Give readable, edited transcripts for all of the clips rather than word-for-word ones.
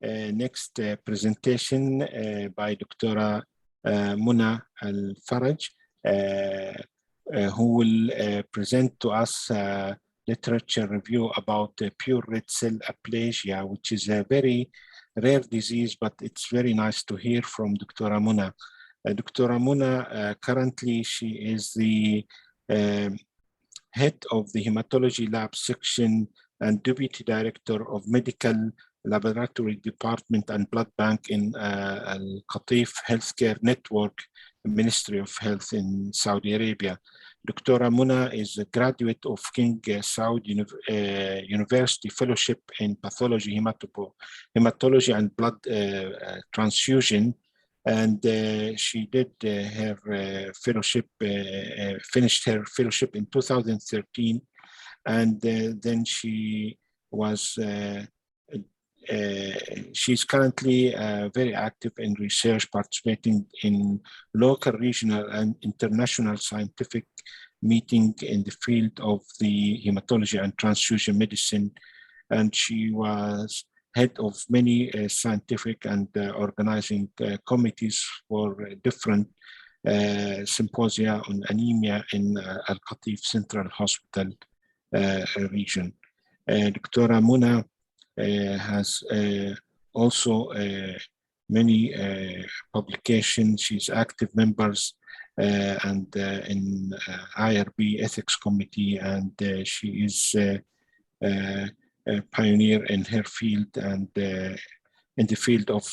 next presentation by Dr. Muna Alfaraj, who will present to us literature review about pure red cell aplasia, which is a very rare disease, but it's very nice to hear from Dr. Muna. Dr. Muna, currently she is the head of the hematology lab section and deputy director of medical laboratory department and blood bank in Al Qatif Healthcare Network, Ministry of Health in Saudi Arabia. Dr. Muna is a graduate of King Saud University Fellowship in Pathology, Hematology and Blood Transfusion. And she did her fellowship, finished her fellowship in 2013. And then she was, she's currently very active in research, participating in local, regional, and international scientific meeting in the field of the hematology and transfusion medicine. And she was head of many scientific and organizing committees for different symposia on anemia in Al Qatif Central Hospital region. Dr. Muna has also many publications. She's active members and in IRB Ethics Committee, and she is a pioneer in her field and in the field of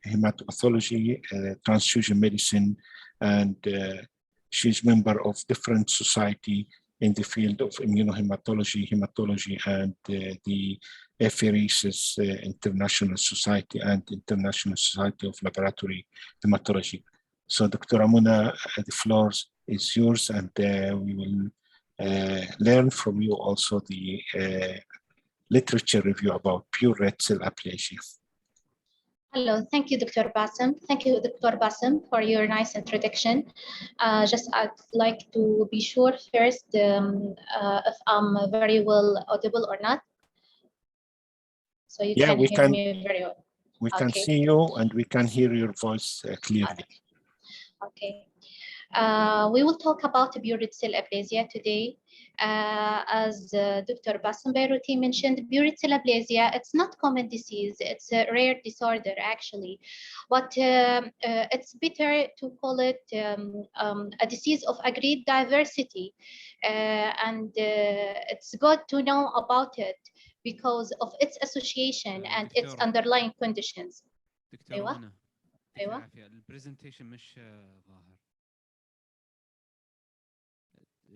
hematopathology, transfusion medicine, and she's member of different society in the field of immunohematology, hematology, and the apheresis International Society and International Society of Laboratory Hematology. So Dr. Muna, the floor is yours, and we will learn from you also the literature review about pure red cell aplasia. Hello, thank you, Dr. Bassem. Thank you, Dr. Bassem, for your nice introduction. Just I'd like to be sure first if I'm very well audible or not. So you can hear me very well. We can see you and we can hear your voice clearly. Okay. We will talk about pure red cell aplasia today. As Dr. Bassem Beiruti mentioned, pure red cell aplasia, it's not common disease, it's a rare disorder actually, but it's better to call it a disease of agreed diversity, and it's good to know about it because of its association and its underlying conditions. دكتورة أيوة البرزنتيشن مش ظاهر.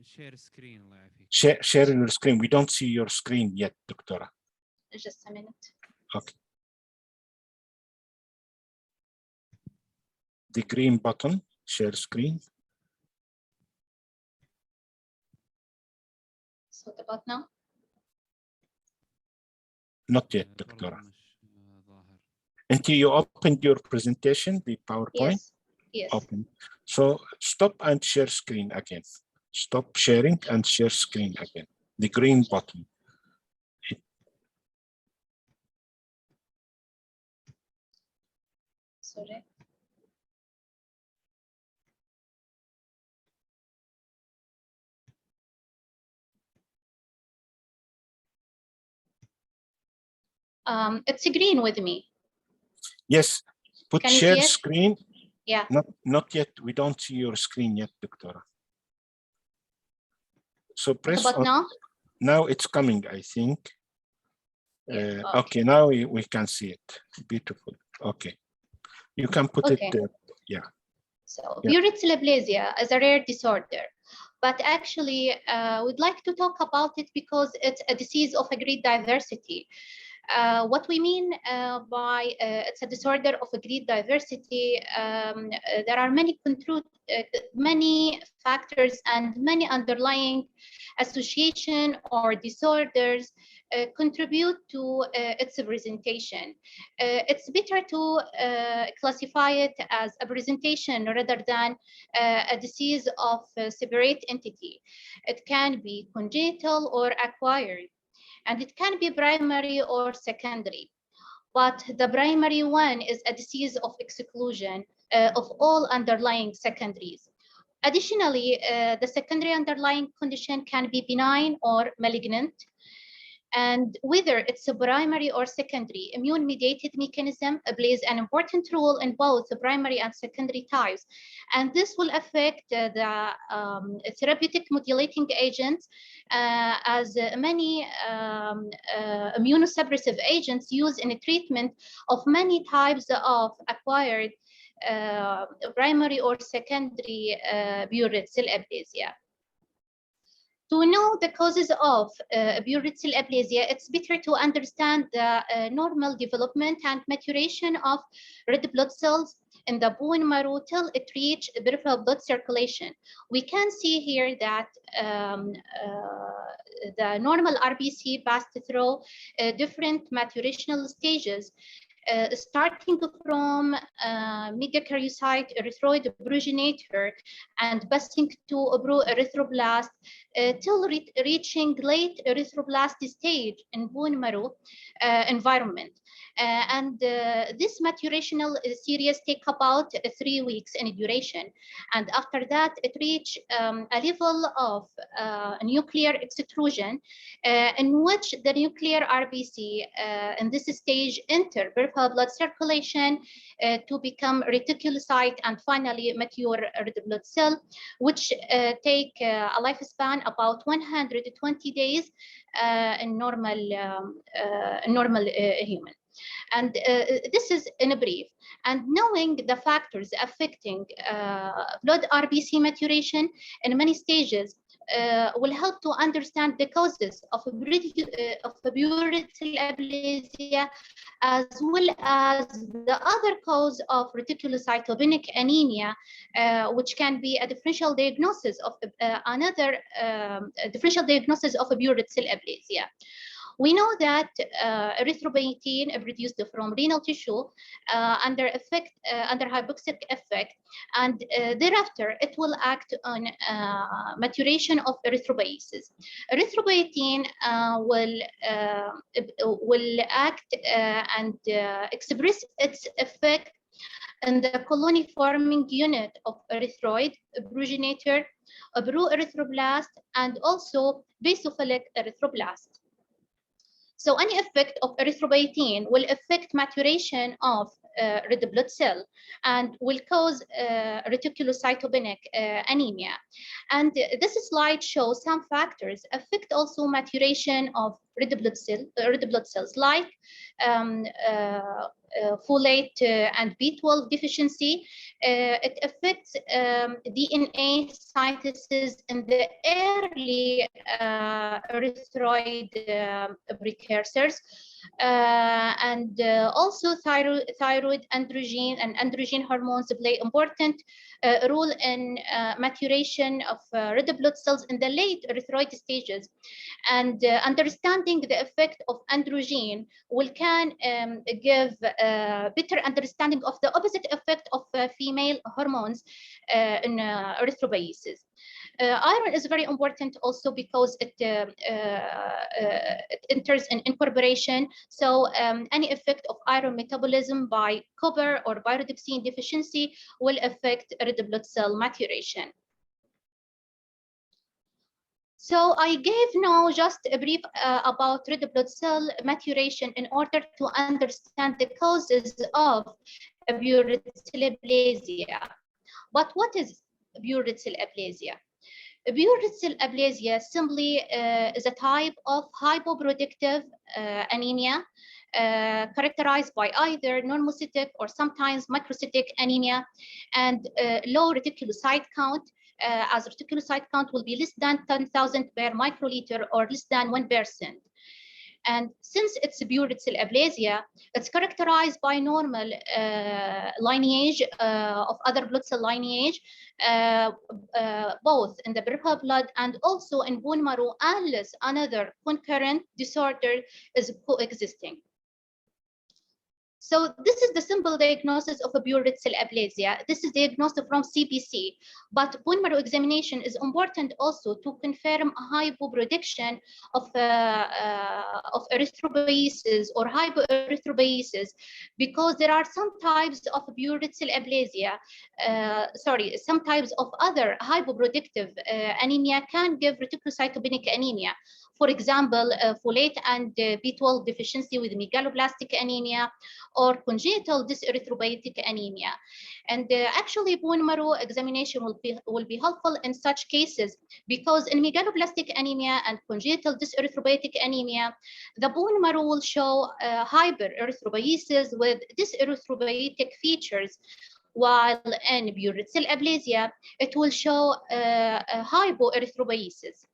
Share screen الله يعافيك. Share your screen. We don't see your screen yet, Doctora. Just a minute. Okay. The green button, share screen. So about now? Not yet, Doctora. Until you opened your presentation, the PowerPoint? Yes. Yes. Open. So stop and share screen again. Stop sharing and share screen again. The green button. Sorry. It's green with me. Yes. Put Can you share see it? screen. Yeah. Not yet. We don't see your screen yet, Doctora. So press But on. now? Now it's coming, I think. Yeah. Okay, now we can see it. Beautiful. Okay. You can put it, yeah. So pure red cell aplasia is a rare disorder, but actually we'd like to talk about it because it's a disease of agreed diversity. What we mean by it's a disorder of agreed diversity, there are many factors and many underlying association or disorders contribute to its presentation. It's better to classify it as a presentation rather than a disease of a separate entity. It can be congenital or acquired, and it can be primary or secondary. but the primary one is a disease of exclusion of all underlying secondaries. Additionally, the secondary underlying condition can be benign or malignant. And whether it's a primary or secondary, immune-mediated mechanism plays an important role in both the primary and secondary types. And this will affect the therapeutic modulating agents, as many immunosuppressive agents used in the treatment of many types of acquired primary or secondary burid cell aplasia. To know the causes of burid cell aplasia, it's better to understand the normal development and maturation of red blood cells in the bone marrow till it reaches peripheral blood circulation. We can see here that the normal RBC passed through different maturational stages, starting from megakaryocyte erythroid progenitor and passing to pro-erythroblast till reaching late erythroblast stage in bone marrow environment. This maturational series take about 3 weeks in duration. And after that, it reach a level of nuclear extrusion in which the nuclear RBC in this stage enter peripheral blood circulation to become reticulocyte and finally mature red blood cell, which take a lifespan about 120 days in normal human. And this is in a brief. And knowing the factors affecting blood RBC maturation in many stages will help to understand the causes of burid cell aplasia, as well as the other cause of reticulocytopenic anemia, which can be a differential diagnosis of differential diagnosis of a burid cell aplasia. We know that erythropoietin produced from renal tissue under hypoxic effect, and thereafter it will act on maturation of erythropoiesis. Erythropoietin will act and express its effect in the colony-forming unit of erythroid progenitor, pro-erythroblast, and also basophilic erythroblast. So any effect of erythropoietin will affect maturation of red blood cell and will cause reticulocytopenic anemia. And this slide shows some factors affect also maturation of red blood cells, like folate and B12 deficiency. It affects DNA synthesis in the early erythroid precursors, and also thyroid, androgen, and androgen hormones play important role in maturation of red blood cells in the late erythroid stages. And understanding the effect of androgen can give better understanding of the opposite effect of female hormones in erythropoiesis. Iron is very important also because it enters in incorporation. So any effect of iron metabolism by copper or pyridoxine deficiency will affect red blood cell maturation. So I gave now just a brief about red blood cell maturation in order to understand the causes of burid cell aplasia. But what is burid cell aplasia? Burid cell aplasia simply is a type of hypoprotective anemia characterized by either normocytic or sometimes microcytic anemia and low reticulocyte count, as reticulocyte count will be less than 10,000 per microliter or less than 1%. And since it's a burid cell aplasia, it's characterized by normal lineage of other blood cell lineage, both in the peripheral blood and also in bone marrow, unless another concurrent disorder is coexisting. So this is the simple diagnosis of a Burette cell aplasia. This is diagnosed from CBC, but bone marrow examination is important also to confirm a hypoproduction of erythropoiesis or hypoerythropoiesis, because there are some types of Burette cell aplasia, some types of other hypoproductive anemia can give reticulocytopenic anemia. For example, folate and B12 deficiency with megaloblastic anemia, or congenital dyserythropoietic anemia. And actually, bone marrow examination will be helpful in such cases, because in megaloblastic anemia and congenital dyserythropoietic anemia, the bone marrow will show hypererythropoiesis with dyserythropoietic features, while in Burette cell aplasia, it will show hypoerythropoiesis.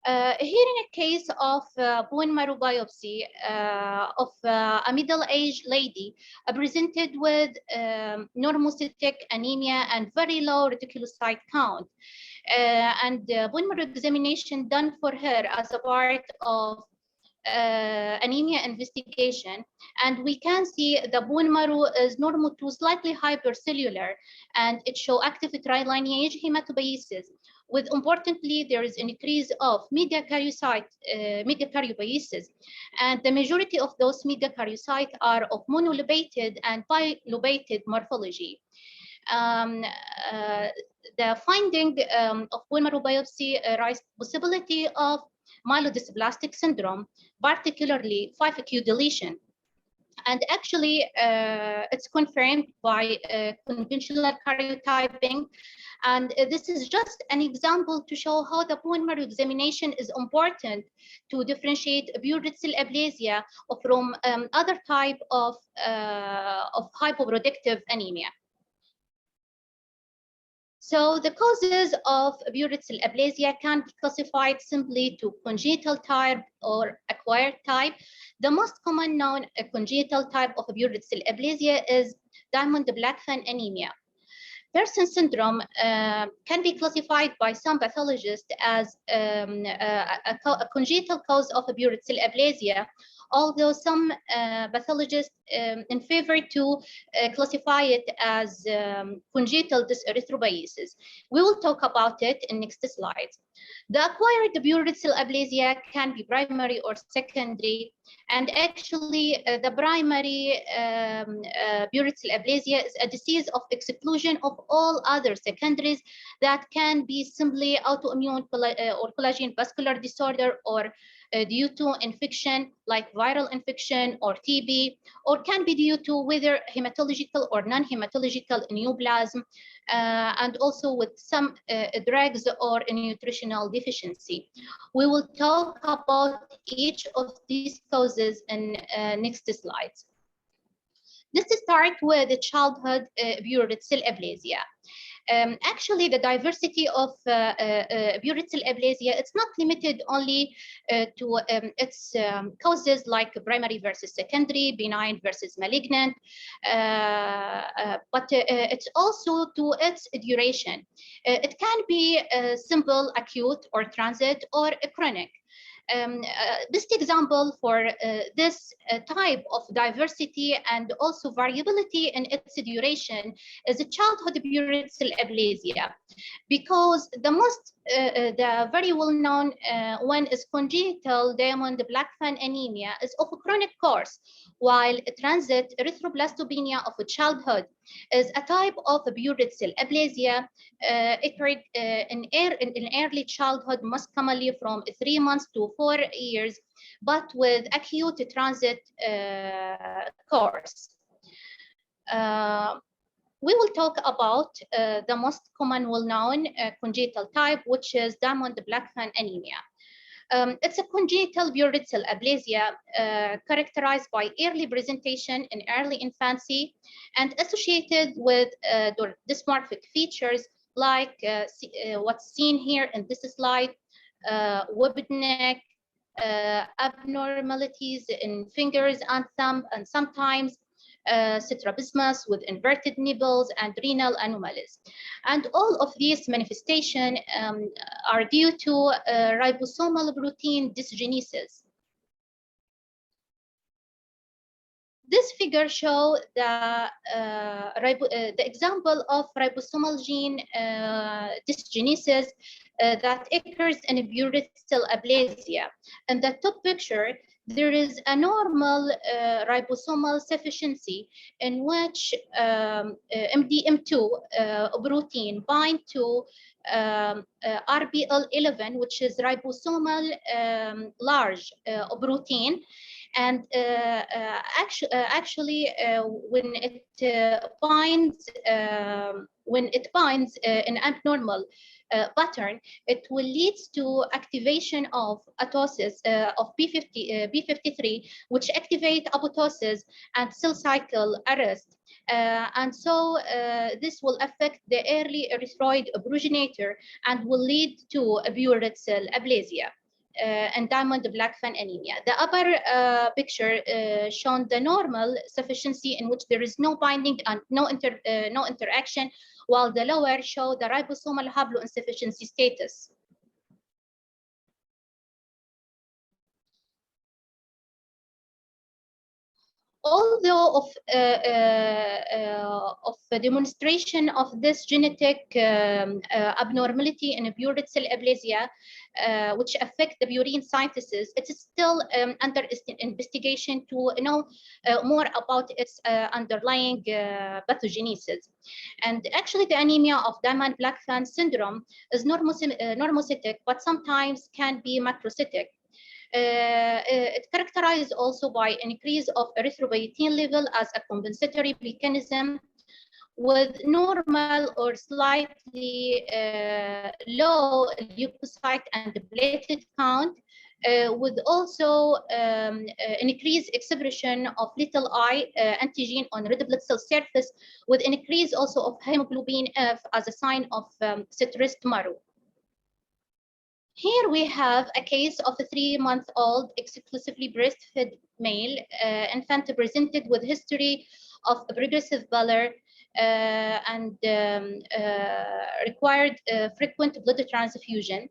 Here in a case of bone marrow biopsy of a middle-aged lady presented with normocytic anemia and very low reticulocyte count, and bone marrow examination done for her as a part of anemia investigation, and we can see the bone marrow is normal to slightly hypercellular, and it shows active trilineage hematopoiesis. With importantly, there is an increase of megakaryocyte, megakaryopoiesis, and the majority of those megakaryocytes are of monolobated and bilobated morphology. The finding of bone marrow biopsy raises possibility of myelodysplastic syndrome, particularly 5q deletion. And actually, it's confirmed by conventional karyotyping. And this is just an example to show how the bone marrow examination is important to differentiate Burette cell aplasia from other type of hypoproductive anemia. So the causes of Burette cell aplasia can be classified simply to congenital type or acquired type. The most common known congenital type of Burette cell aplasia is Diamond-Blackfan anemia. Persson syndrome can be classified by some pathologists as a congenital cause of Burette cell aplasia, although some pathologists in favor to classify it as congenital dyserythropoiesis. We will talk about it in next slides. The acquired Burette cell aplasia can be primary or secondary, and actually the primary Burette cell aplasia is a disease of exclusion of all other secondaries that can be simply autoimmune or collagen vascular disorder, or due to infection like viral infection or TB, or can be due to whether hematological or non-hematological neoplasm, and also with some drugs or nutritional deficiency. We will talk about each of these causes in next slides. Let's start with the childhood Burette cell aplasia. Actually, the diversity of Burette cell aplasia, it's not limited only to its causes like primary versus secondary, benign versus malignant, but it's also to its duration. It can be simple, acute, or transit, or chronic. Best example for this type of diversity and also variability in its duration is a childhood Burette cell aplasia, because the very well-known one is congenital Diamond-Blackfan anemia is of a chronic course, while transit erythroblastopenia of a childhood is a type of Burette cell aplasia. Occurred in early childhood, most commonly from 3 months to 4 years, but with acute transit course. We will talk about the most common well-known congenital type, which is Diamond-Blackfan anemia. It's a congenital Burette cell aplasia characterized by early presentation in early infancy and associated with dysmorphic features like what's seen here in this slide, webbed neck, abnormalities in fingers and thumb, and sometimes strabismus with inverted nipples and renal anomalies. And all of these manifestations are due to ribosomal protein dysgenesis. This figure shows the example of ribosomal gene dysgenesis that occurs in bureaucral aplasia. In the top picture, there is a normal ribosomal sufficiency in which MDM2 protein bind to RBL11, which is ribosomal large protein. And actually, when it binds in abnormal pattern, it will lead to activation of autosis of B53, which activate apoptosis and cell cycle arrest. And so this will affect the early erythroid progenitor and will lead to a bureaucral cell aplasia. And diamond black fan anemia. The upper picture shown the normal sufficiency in which there is no binding and no interaction, while the lower show the ribosomal haploinsufficiency status. Although of the demonstration of this genetic abnormality in bureaucral cell aplasia, which affect the purine synthesis, it is still under investigation to know more about its underlying pathogenesis. And actually, the anemia of diamond black fan syndrome is normocytic, but sometimes can be macrocytic. It characterized also by an increase of erythropoietin level as a compensatory mechanism with normal or slightly low leukocyte and platelet count, with also increased expression of little I antigen on red blood cell surface, with an increase also of hemoglobin F as a sign of stressed marrow. Here we have a case of a 3-month-old exclusively breastfed male infant presented with history of progressive pallor and required frequent blood transfusion.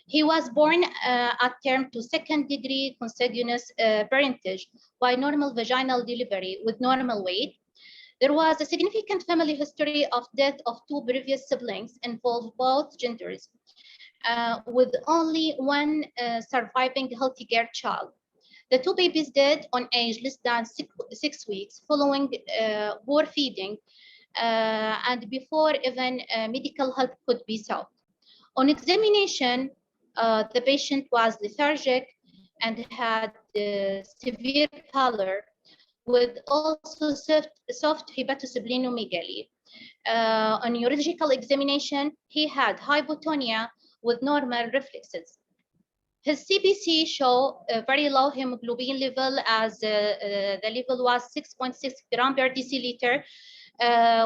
He was born at term to second-degree consanguineous parentage by normal vaginal delivery with normal weight. There was a significant family history of death of 2 previous siblings involved both genders. With only one surviving healthy girl child. The 2 babies died on age less than 6 weeks following poor feeding and before even medical help could be sought. On examination, the patient was lethargic and had severe pallor with also soft hepatosplenomegaly. On urological examination, he had hypotonia with normal reflexes. His CBC show a very low hemoglobin level as the level was 6.6 gram per deciliter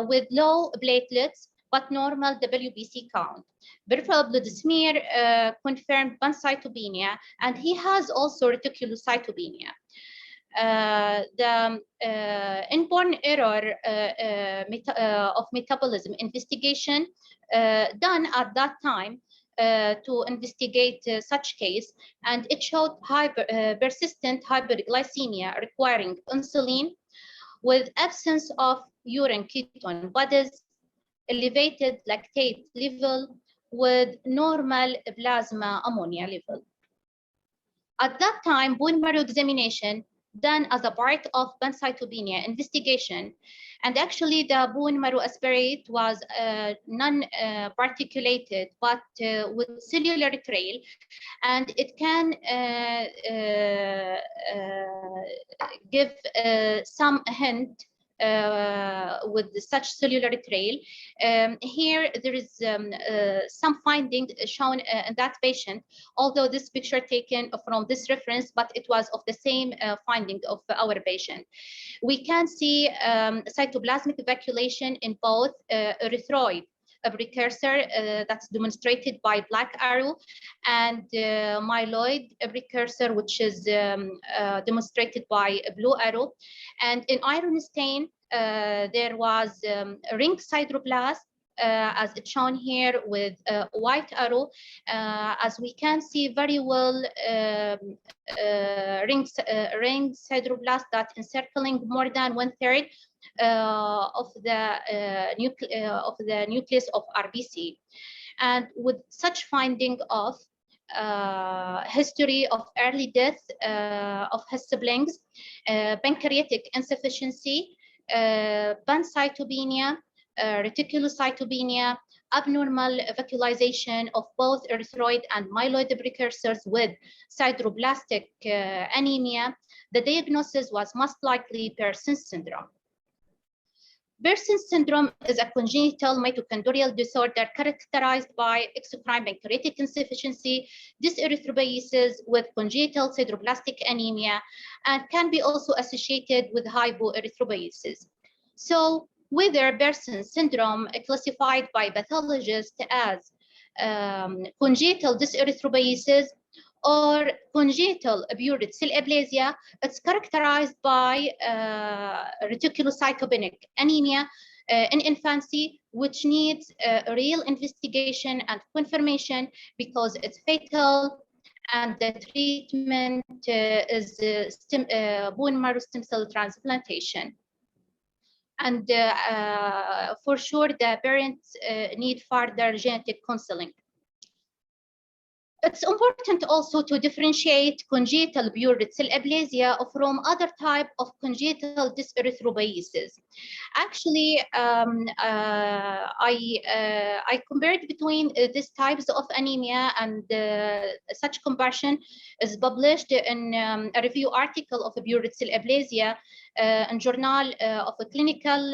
with low platelets, but normal WBC count. Peripheral blood smear confirmed pancytopenia, and he has also reticulocytopenia. The inborn error of metabolism investigation done at that time to investigate such case, and it showed persistent hyperglycemia requiring insulin with absence of urine ketone bodies, elevated lactate level with normal plasma ammonia level. At that time, bone marrow examination done as a part of pancytopenia investigation, and actually the bone marrow aspirate was non-particulated but with cellular trail, and it can give some hint with such cellular trail. Here there is some finding shown in that patient, although this picture taken from this reference, but it was of the same finding of our patient. We can see cytoplasmic evacuation in both erythroid, a precursor that's demonstrated by black arrow, and myeloid, a precursor which is demonstrated by a blue arrow. And in iron stain, there was ring sideroblast as it's shown here with a white arrow, as we can see very well ring sideroblast that encircling more than 1/3 of the nucleus of RBC. And with such finding of history of early death of his siblings, pancreatic insufficiency, pancytopenia, reticulocytopenia, abnormal vacuolization of both erythroid and myeloid precursors with sideroblastic anemia, the diagnosis was most likely Person's syndrome. Person's syndrome is a congenital mitochondrial disorder characterized by exocrine pancreatic insufficiency, dyserythropoiesis with congenital sideroblastic anemia, and can be also associated with hypoerythropoiesis. So whether Person's syndrome classified by pathologists as congenital dyserythropoiesis or congenital buret cell aplasia, it's characterized by reticulocytopenic anemia in infancy, which needs real investigation and confirmation because it's fatal, and the treatment is bone marrow stem cell transplantation. And for sure, the parents need further genetic counseling. It's important also to differentiate congenital buret cell aplasia from other type of congenital dyserythropoiesis. Actually, I compared between these types of anemia, and such comparison is published in a review article of buret cell aplasia in Journal of a Clinical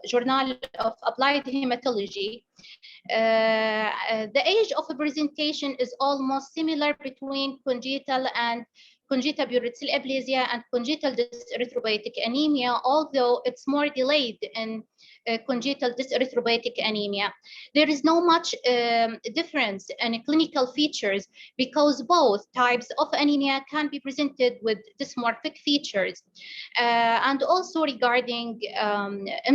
Journal of Applied Hematology. The age of a presentation is almost similar between congenital buret cell aplasia and congenital dyserythropoietic anemia, although it's more delayed in congenital dyserythropoietic anemia. There is no much difference in clinical features because both types of anemia can be presented with dysmorphic features. And also regarding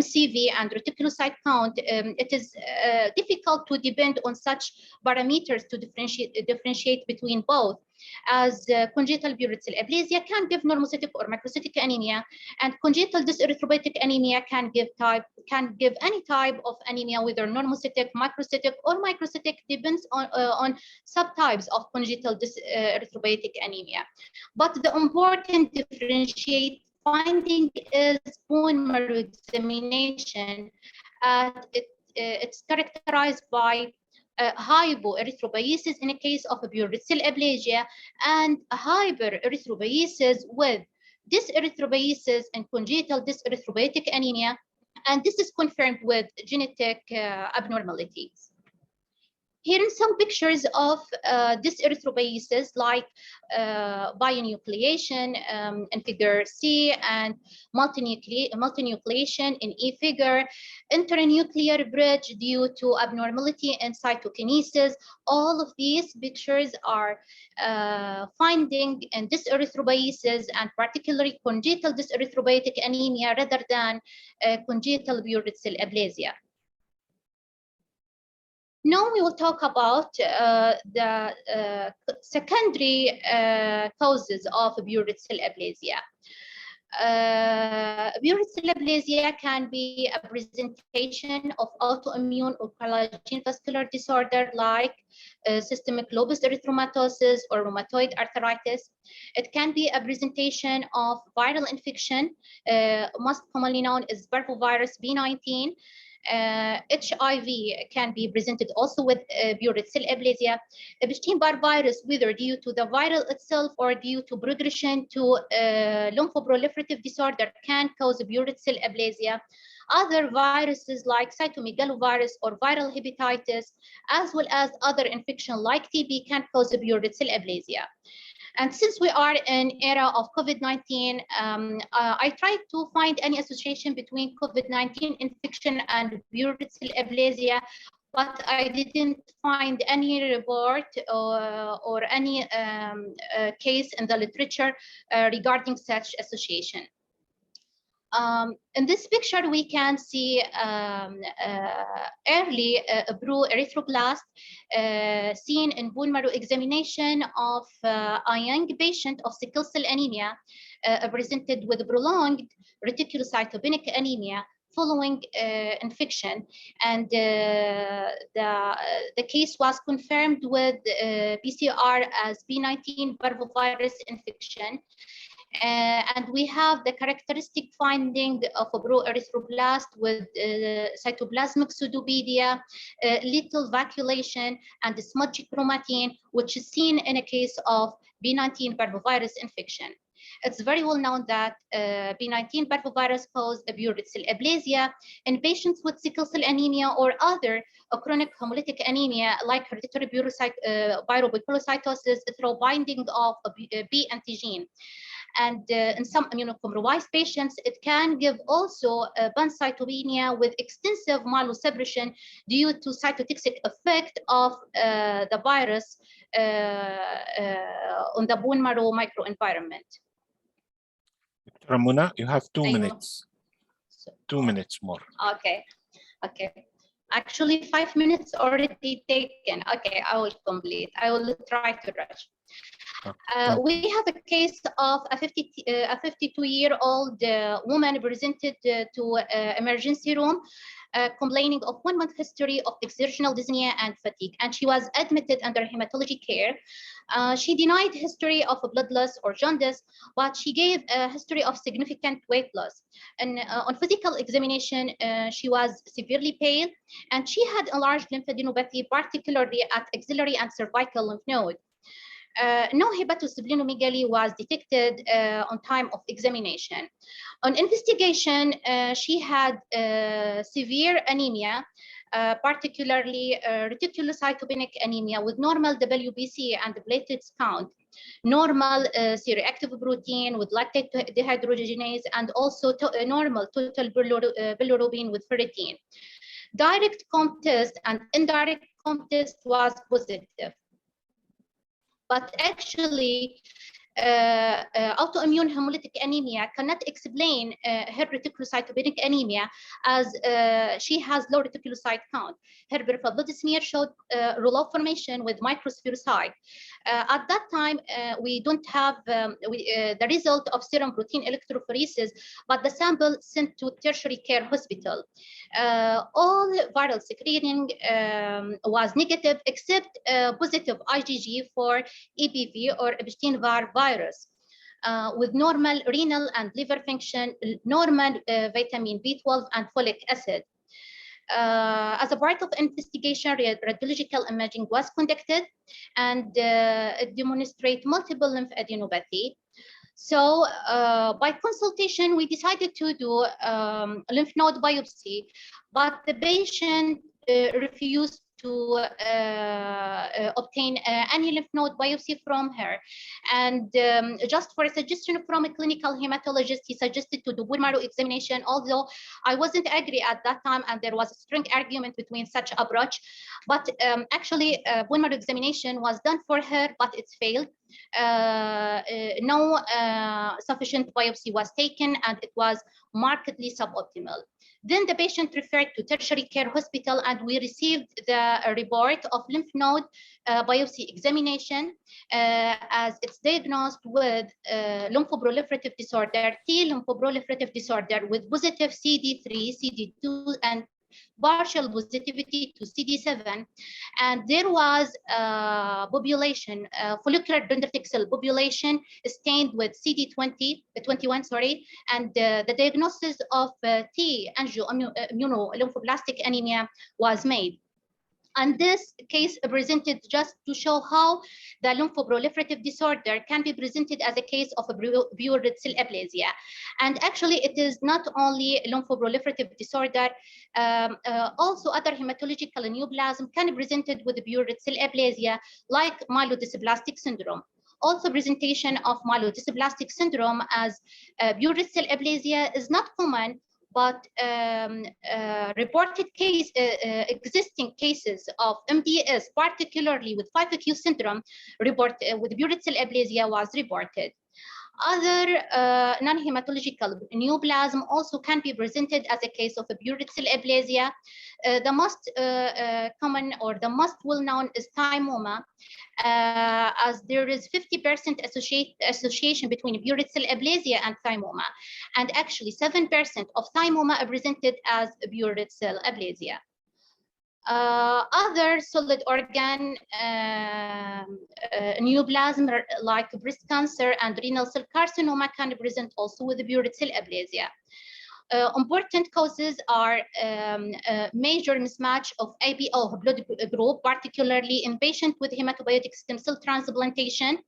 MCV and reticulocyte count, it is difficult to depend on such parameters to differentiate between both, as congenital buret cell aplasia can give normocytic or macrocytic anemia, and congenital dyserythropoietic anemia can give any type of anemia, whether normocytic, macrocytic, or microcytic, depends on subtypes of congenital dyserythropoietic anemia. But the important differentiate finding is bone marrow examination. It's characterized by hypoerythropoiesis in a case of a buret cell aplasia, and hypererythropoiesis with dyserythropoiesis and congenital dyserythropoietic anemia, and this is confirmed with genetic abnormalities. Here are some pictures of dyserythropoiesis, like bionucleation in figure C, and multinucleation in E figure, internuclear bridge due to abnormality in cytokinesis. All of these pictures are finding in dyserythropoiesis, and particularly congenital dyserythropoietic anemia rather than congenital buret cell aplasia. Now we will talk about the secondary causes of buret cell aplasia. Buret cell aplasia can be a presentation of autoimmune or collagen vascular disorder like systemic lupus erythematosus or rheumatoid arthritis. It can be a presentation of viral infection, most commonly known as parvovirus B19. HIV can be presented also with buret cell aplasia. Epstein-Barr virus, whether due to the viral itself or due to progression to lymphoproliferative disorder, can cause buret cell aplasia. Other viruses like cytomegalovirus or viral hepatitis, as well as other infection like TB, can cause buret cell aplasia. And since we are in era of COVID-19, I tried to find any association between COVID-19 infection and buret cell aplasia, but I didn't find any report or any case in the literature regarding such association. In this picture, we can see early erythroblast seen in bone marrow examination of a young patient of sickle cell anemia presented with prolonged reticulocytopenic anemia following infection, and the case was confirmed with PCR as B19 parvovirus infection. And we have the characteristic finding of a proerythroblast with cytoplasmic pseudopedia, little vacuolation, and smudgy chromatin, which is seen in a case of B19 parvovirus infection. It's very well known that B19 parvovirus causes burid cell aplasia in patients with sickle cell anemia or other chronic hemolytic anemia like hereditary pyropoikilocytosis through binding of B antigen. And in some immunocompromised patients, it can give also pancytopenia with extensive myelosuppression due to cytotoxic effect of the virus on the bone marrow microenvironment. Ramona, you have 2 minutes. 2 minutes more. Okay. Actually, 5 minutes already taken. Okay, I will complete. I will try to rush. We have a case of a 52-year-old woman presented to emergency room complaining of 1 month history of exertional dyspnea and fatigue, and she was admitted under hematology care. She denied history of a blood loss or jaundice, but she gave a history of significant weight loss. And on physical examination, she was severely pale, and she had enlarged lymphadenopathy, particularly at axillary and cervical lymph node. No hepatosplenomegaly was detected on time of examination. On investigation, she had severe anemia, particularly reticulocytopenic anemia with normal WBC and platelets count, normal C-reactive protein with lactate dehydrogenase, and also normal total bilirubin with ferritin. Direct COMP test and indirect COMP test was positive. But actually, autoimmune hemolytic anemia cannot explain her reticulocytopenic anemia as she has low reticulocyte count. Her peripheral blood smear showed rouleau formation with microspherocyte. At that time, we don't have the result of serum protein electrophoresis, but the sample sent to tertiary care hospital. All viral screening was negative except positive IgG for EBV or Epstein-Barr virus. With normal renal and liver function, normal vitamin B12 and folic acid. As a part of investigation, radiological imaging was conducted, and it demonstrated multiple lymphadenopathy. So by consultation, we decided to do lymph node biopsy, but the patient refused to obtain any lymph node biopsy from her. And just for a suggestion from a clinical hematologist, he suggested to do bone marrow examination, although I wasn't agree at that time, and there was a strong argument between such approach. But actually, bone marrow examination was done for her, but it failed. No sufficient biopsy was taken, and it was markedly suboptimal. Then the patient referred to tertiary care hospital, and we received the report of lymph node biopsy examination as it's diagnosed with lymphoproliferative disorder, T lymphoproliferative disorder with positive CD3, CD2, and partial positivity to CD7, and there was population, follicular dendritic cell population stained with CD20, 21, sorry, and the diagnosis of T angioimmunolymphoblastic anemia was made. And this case presented just to show how the lymphoproliferative disorder can be presented as a case of a burid cell aplasia. And actually, it is not only lymphoproliferative disorder, also other hematological neoplasm can be presented with burid cell aplasia, like myelodysplastic syndrome. Also, presentation of myelodysplastic syndrome as burid cell aplasia is not common, but reported existing cases of MDS, particularly with 5q syndrome, with burid cell aplasia was reported. Other non-hematological neoplasm also can be presented as a case of a buried cell aplasia. The most common or the most well-known is thymoma, as there is 50% association between buried cell aplasia and thymoma, and actually 7% of thymoma are presented as buried cell aplasia. Other solid organ neoplasm like breast cancer and renal cell carcinoma can present also with buried cell aplasia. Important causes are major mismatch of ABO blood group, particularly in patients with hematopoietic stem cell transplantation.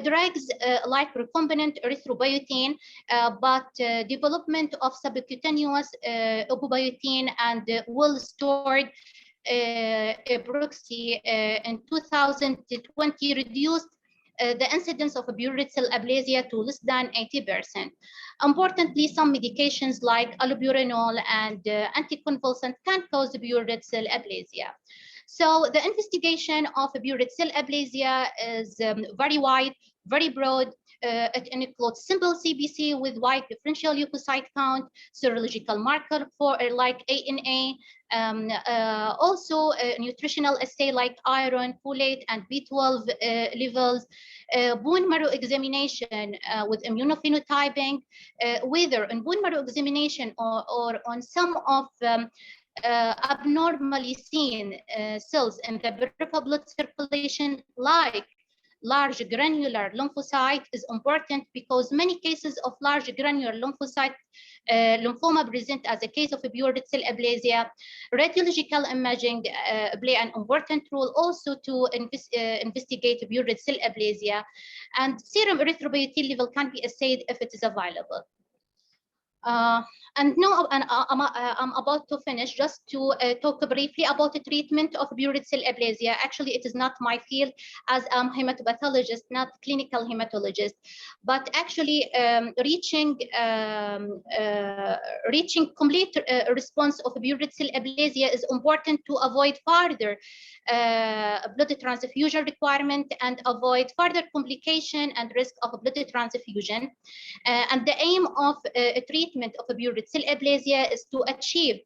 Drugs like recombinant erythropoietin, but development of subcutaneous obobiotin and well-stored epoxy in 2020 reduced the incidence of buried cell aplasia to less than 80%. Importantly, some medications like allopurinol and anticonvulsant can cause buried cell aplasia. So the investigation of buried cell aplasia is very wide, very broad. It includes simple CBC with wide differential leukocyte count, serological marker for like ANA, also nutritional assay like iron, folate, and B12 levels, bone marrow examination with immunophenotyping, whether in bone marrow examination or on some of abnormally seen cells in the peripheral blood circulation, like large granular lymphocyte, is important because many cases of large granular lymphocyte lymphoma present as a case of a buried cell aplasia. Radiological imaging play an important role also to investigate buried cell aplasia, and serum erythropoietin level can be assayed if it is available. And now I'm about to finish, just to talk briefly about the treatment of buried cell aplasia. Actually, it is not my field, as I'm a hematopathologist, not clinical hematologist, but actually reaching complete response of buried cell aplasia is important to avoid further blood transfusion requirement and avoid further complication and risk of blood transfusion. And the aim of treatment of a buried cell aplasia is to achieve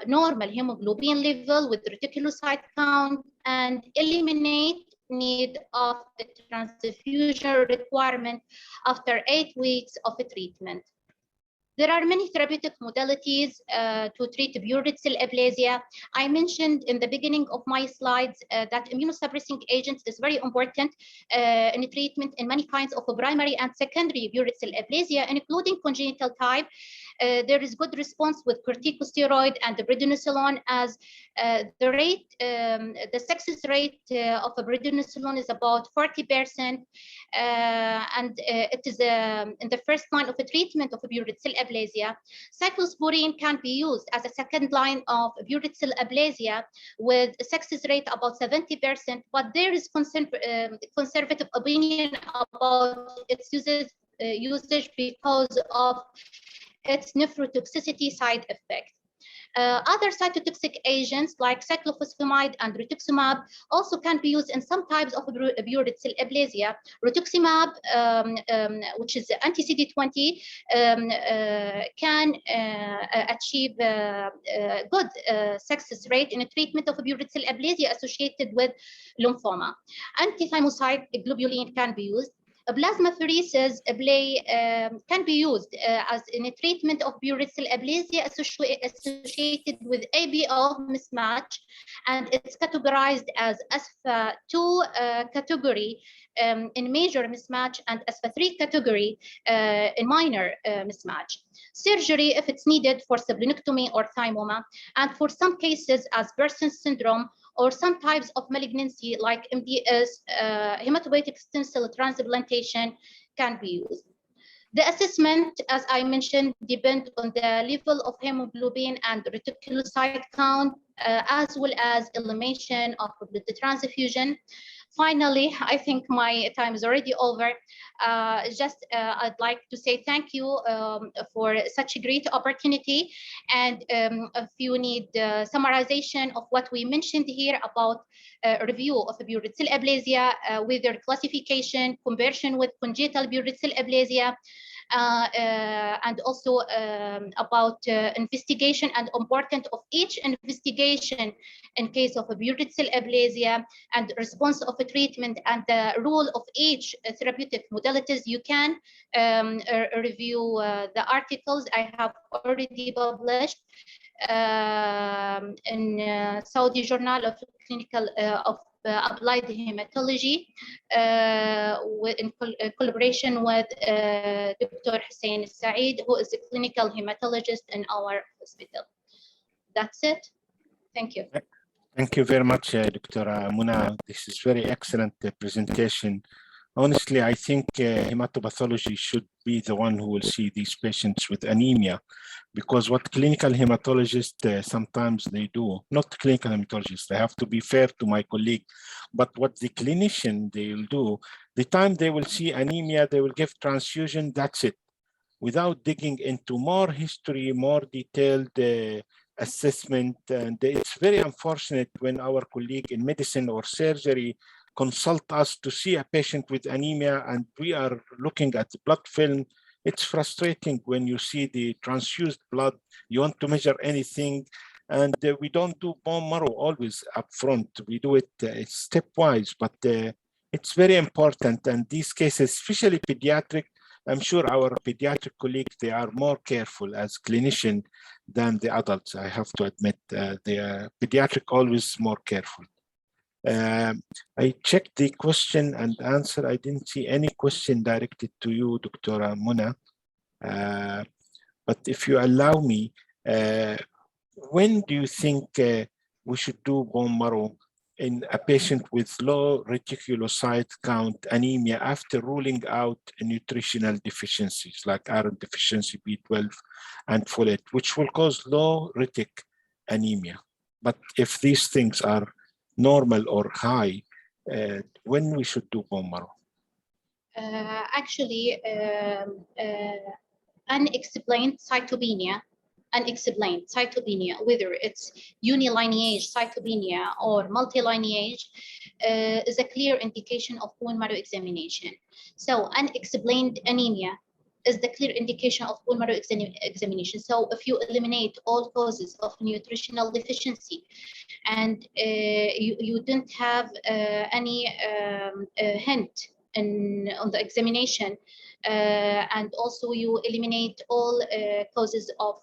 normal hemoglobin level with reticulocyte count and eliminate need of a transfusion requirement after 8 weeks of a treatment. There are many therapeutic modalities to treat buried cell aplasia. I mentioned in the beginning of my slides that immunosuppressing agents is very important in treatment in many kinds of primary and secondary buried cell aplasia, including congenital type. There is good response with corticosteroid and the prednisolone, as the success rate of a prednisolone is about 40%, and it is in the first line of a treatment of a buried cell aplasia. Cyclosporine can be used as a second line of buried cell aplasia with a success rate about 70%, but there is conservative opinion about its usage because of its nephrotoxicity side effect. Other cytotoxic agents like cyclophosphamide and rituximab also can be used in some types of buried cell aplasia. Rituximab, which is anti-CD20, can achieve good success rate in the treatment of buried cell aplasia associated with lymphoma. Anti-thymocyte globulin can be used. Plasmapheresis can be used as in a treatment of buried cell aplasia associated with ABO mismatch, and it's categorized as ASFA2 category in major mismatch and ASFA3 category in minor mismatch. Surgery, if it's needed, for splenectomy or thymoma, and for some cases as Persons syndrome or some types of malignancy like MDS, hematopoietic stem cell transplantation can be used. The assessment, as I mentioned, depends on the level of hemoglobin and reticulocyte count, as well as elimination of blood transfusion. finally, I think my time is already over. I'd like to say thank you for such a great opportunity. And if you need summarization of what we mentioned here about review of Burette cell aplasia, with their classification, conversion with congenital Burette cell aplasia, and also about investigation and importance of each investigation in case of a Burette cell aplasia, and response of a treatment, and the role of each therapeutic modalities. You can review the articles I have already published in Saudi Journal of Clinical of Applied Hematology in collaboration with Dr. Hussein Saeed, who is a clinical hematologist in our hospital. That's it. Thank you. Thank you very much, Dr. Muna. This is very excellent presentation. Honestly, I think hematopathology should be the one who will see these patients with anemia, because what clinical hematologists sometimes they do, not clinical hematologists, I have to be fair to my colleague, but what the clinician they will do, the time they will see anemia, they will give transfusion, that's it, without digging into more history, more detailed assessment. And it's very unfortunate when our colleague in medicine or surgery consult us to see a patient with anemia and we are looking at the blood film. It's frustrating when you see the transfused blood, you want to measure anything, and we don't do bone marrow always up front. We do it stepwise, but it's very important. And these cases, especially pediatric, I'm sure our pediatric colleagues, they are more careful as clinician than the adults. I have to admit, the pediatric always more careful. I checked the question and answer. I didn't see any question directed to you, Dr. Muna. But if you allow me, when do you think we should do bone marrow in a patient with low reticulocyte count anemia after ruling out nutritional deficiencies like iron deficiency, B12, and folate, which will cause low retic anemia? But if these things are normal or high, when we should do bone marrow? Actually, unexplained cytopenia, whether it's unilineage cytopenia or multilineage, is a clear indication of bone marrow examination. So unexplained anemia is the clear indication of bone marrow examination. So if you eliminate all causes of nutritional deficiency and you didn't have any hint on the examination, and also you eliminate all causes of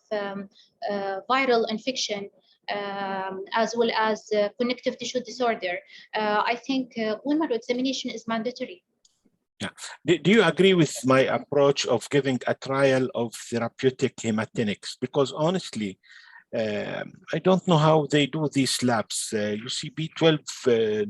viral infection, as well as connective tissue disorder, I think bone marrow examination is mandatory. Yeah. Do you agree with my approach of giving a trial of therapeutic hematinics? Because honestly, I don't know how they do these labs. You see B12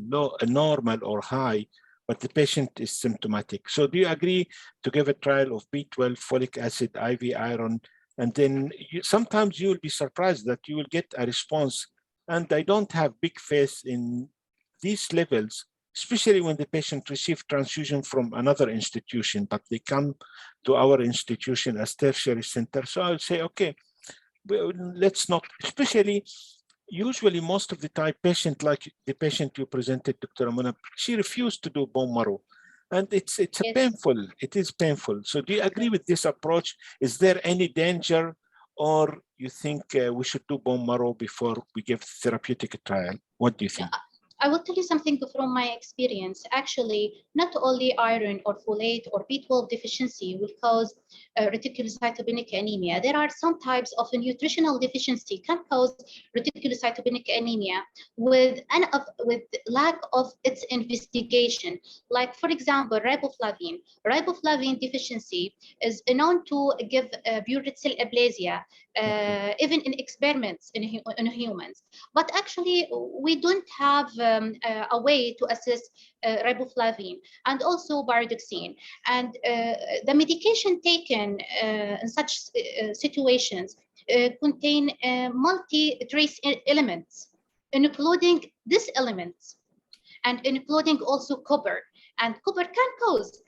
normal or high, but the patient is symptomatic. So do you agree to give a trial of B12, folic acid, IV iron, and then sometimes you will be surprised that you will get a response. And I don't have big faith in these levels, especially when the patient received transfusion from another institution, but they come to our institution as tertiary center. So I'll say, okay, well, let's not, especially usually most of the time patient, like the patient you presented, Dr. Amuna, she refused to do bone marrow. And it's yes. Painful, it is painful. So do you agree with this approach? Is there any danger, or you think we should do bone marrow before we give therapeutic trial? What do you think? I will tell you something from my experience. Actually, not only iron or folate or B12 deficiency will cause reticulocytopenic anemia. There are some types of a nutritional deficiency can cause reticulocytopenic anemia with lack of its investigation. Like, for example, riboflavin. Riboflavin deficiency is known to give Burette cell aplasia, even in experiments in humans. But actually, we don't have a way to assess riboflavin and also pyridoxine. And the medication taken in such situations contain multi-trace elements, including these elements. and including also copper. And copper can cause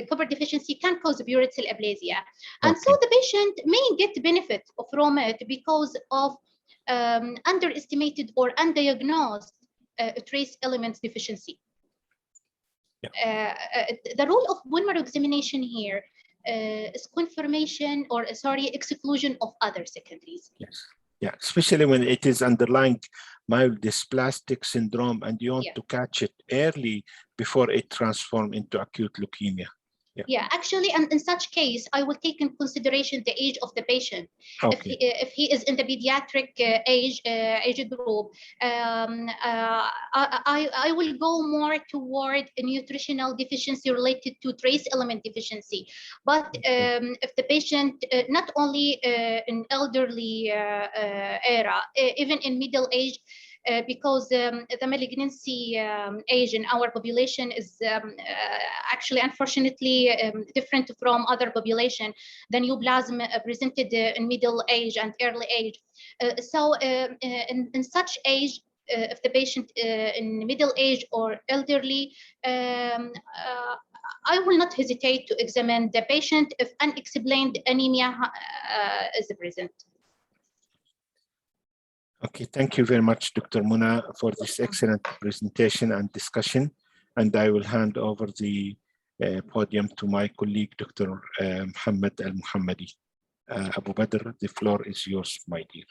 copper deficiency can cause buried cell aplasia. And so the patient may get benefit from it because of underestimated or undiagnosed trace elements deficiency. The role of bone marrow examination here is confirmation or exclusion of other secondaries. Yes. Yeah, especially when it is underlying myelodysplastic syndrome and you want to catch it early before it transforms into acute leukemia. Yeah, actually, and in such case, I will take in consideration the age of the patient. If he is in the pediatric age group, I will go more toward a nutritional deficiency related to trace element deficiency. But if the patient, not only in elderly era, even in middle age, because the malignancy age in our population is actually, unfortunately, different from other population. The neoplasm presented in middle age and early age. So in such age, if the patient in middle age or elderly, I will not hesitate to examine the patient if unexplained anemia is present. Okay, thank you very much, Dr. Muna, for this excellent presentation and discussion. And I will hand over the podium to my colleague, Dr. Mohammed Al-Muhammadi. Abu Badr, the floor is yours, my dear.